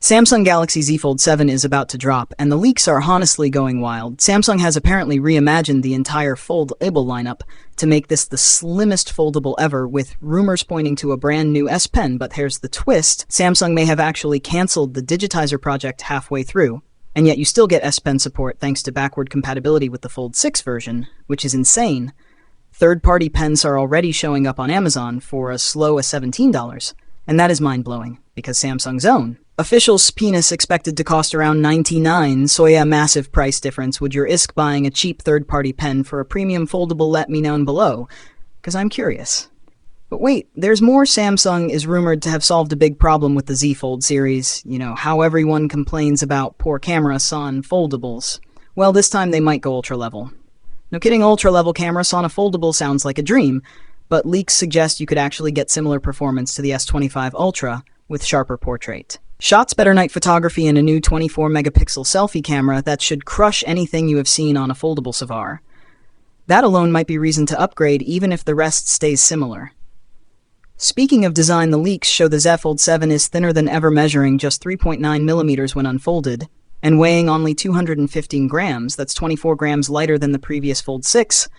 Samsung Galaxy Z Fold 7 is about to drop, and the leaks are honestly going wild. Samsung has apparently reimagined the entire Foldable lineup to make this the slimmest foldable ever, with rumors pointing to a brand new S Pen, but here's the twist. Samsung may have actually cancelled the digitizer project halfway through, and yet you still get S Pen support thanks to backward compatibility with the Fold 6 version, which is insane. Third-party pens are already showing up on Amazon for as low as $17, and that is mind-blowing, because Samsung's own official penis expected to cost around $99, so yeah, massive price difference. Would your ISK buying a cheap third-party pen for a premium foldable? Let me know below, because I'm curious. But wait, there's more. Samsung is rumored to have solved a big problem with the Z Fold series. You know, how everyone complains about poor cameras on foldables. Well, this time they might go ultra-level. No kidding, ultra-level cameras on a foldable sounds like a dream, but leaks suggest you could actually get similar performance to the S25 Ultra with sharper portrait shots, better night photography, and a new 24-megapixel selfie camera that should crush anything you have seen on a foldable Savar. That alone might be reason to upgrade, even if the rest stays similar. Speaking of design, the leaks show the Z Fold 7 is thinner than ever, measuring just 3.9 millimeters when unfolded, and weighing only 215 grams. That's 24 grams lighter than the previous Fold 6.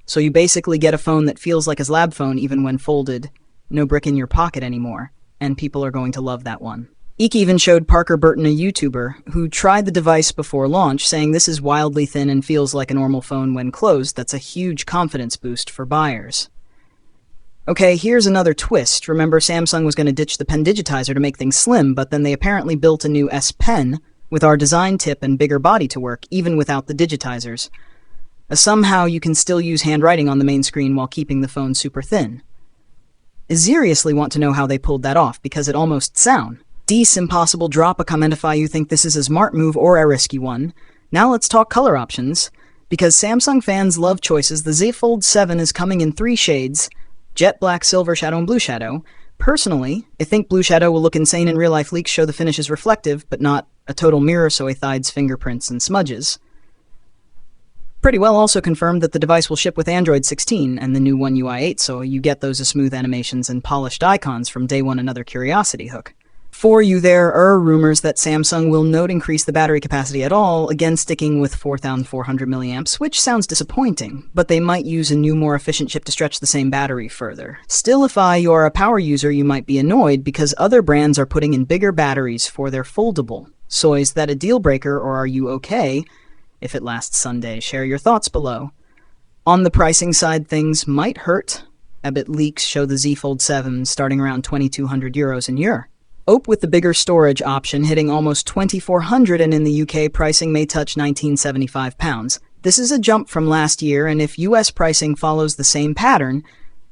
So you basically get a phone that feels like a lab phone even when folded. No brick in your pocket anymore, and people are going to love that one. Eek even showed Parker Burton, a YouTuber, who tried the device before launch, saying this is wildly thin and feels like a normal phone when closed. That's a huge confidence boost for buyers. Okay, here's another twist. Remember, Samsung was going to ditch the pen digitizer to make things slim, but then they apparently built a new S Pen with our design tip and bigger body to work, even without the digitizers. Somehow you can still use handwriting on the main screen while keeping the phone super thin. I seriously want to know how they pulled that off, because it almost sound impossible. Drop a comment if you think this is a smart move or a risky one. Now let's talk color options. Because Samsung fans love choices, the Z Fold 7 is coming in 3 shades: jet black, silver shadow, and blue shadow. Personally, I think blue shadow will look insane in real life. Leaks show the finish is reflective, but not a total mirror, so it hides fingerprints and smudges. Pretty well also confirmed that the device will ship with Android 16 and the new One UI 8, so you get those smooth animations and polished icons from day one. Another curiosity hook for you. There are rumors that Samsung will not increase the battery capacity at all, again sticking with 4,400 milliamps, which sounds disappointing, but they might use a new, more efficient chip to stretch the same battery further. Still, if you are a power user, you might be annoyed because other brands are putting in bigger batteries for their foldable. So is that a deal breaker, or are you okay if it lasts Sunday? Share your thoughts below. On the pricing side, things might hurt. A bit leaks show the Z Fold 7 starting around 2,200 euros in Europe. With the bigger storage option hitting almost 2,400, and in the UK pricing may touch £1,975. This is a jump from last year, and if US pricing follows the same pattern,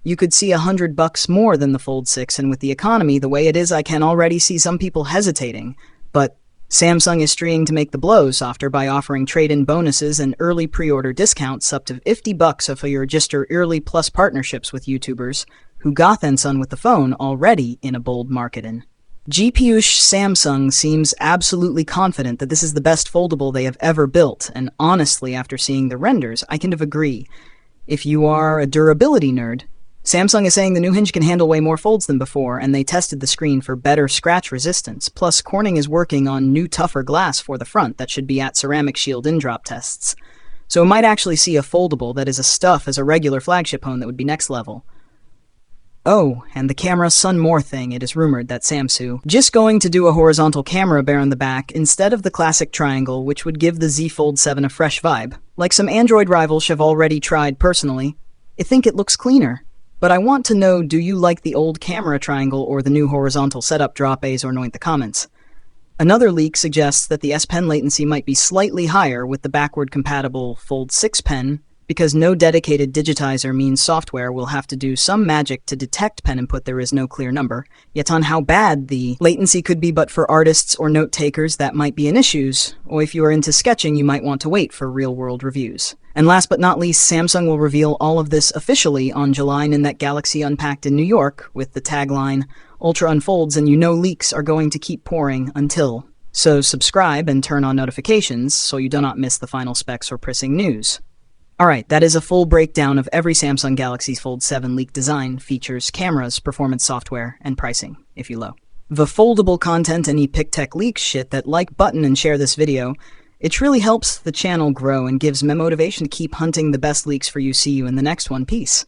you could see $100 more than the Fold 6, and with the economy the way it is, I can already see some people hesitating. But Samsung is streaming to make the blow softer by offering trade-in bonuses and early pre-order discounts up to $50 if you register early, plus partnerships with YouTubers who got then son with the phone already in a bold marketing. GPUsh Samsung seems absolutely confident that this is the best foldable they have ever built, and honestly, after seeing the renders, I kind of agree. If you are a durability nerd, Samsung is saying the new hinge can handle way more folds than before, and they tested the screen for better scratch resistance. Plus, Corning is working on new tougher glass for the front that should be at ceramic shield in-drop tests. So we might actually see a foldable that is as stuff as a regular flagship phone that would be next level. Oh, and the camera son more thing. It is rumored that Samsung just going to do a horizontal camera bar on the back instead of the classic triangle, which would give the Z Fold 7 a fresh vibe, like some Android rivals have already tried. Personally, I think it looks cleaner. But I want to know, do you like the old camera triangle or the new horizontal setup? Drop A's or no in the comments. Another leak suggests that the S Pen latency might be slightly higher with the backward compatible Fold 6 pen, because no dedicated digitizer means software will have to do some magic to detect pen input. There is no clear number yet on how bad the latency could be, but for artists or note takers that might be an issue, or if you are into sketching you might want to wait for real-world reviews. And last but not least, Samsung will reveal all of this officially on July in that Galaxy Unpacked in New York with the tagline Ultra Unfolds, and you know leaks are going to keep pouring until. So subscribe and turn on notifications so you do not miss the final specs or pressing news. Alright, that is a full breakdown of every Samsung Galaxy Fold 7 leak design, features, cameras, performance software, and pricing, if you low. the foldable content and epic tech leaks shit, that like button and share this video. It truly helps the channel grow and gives me motivation to keep hunting the best leaks for you. See you in the next one. Peace.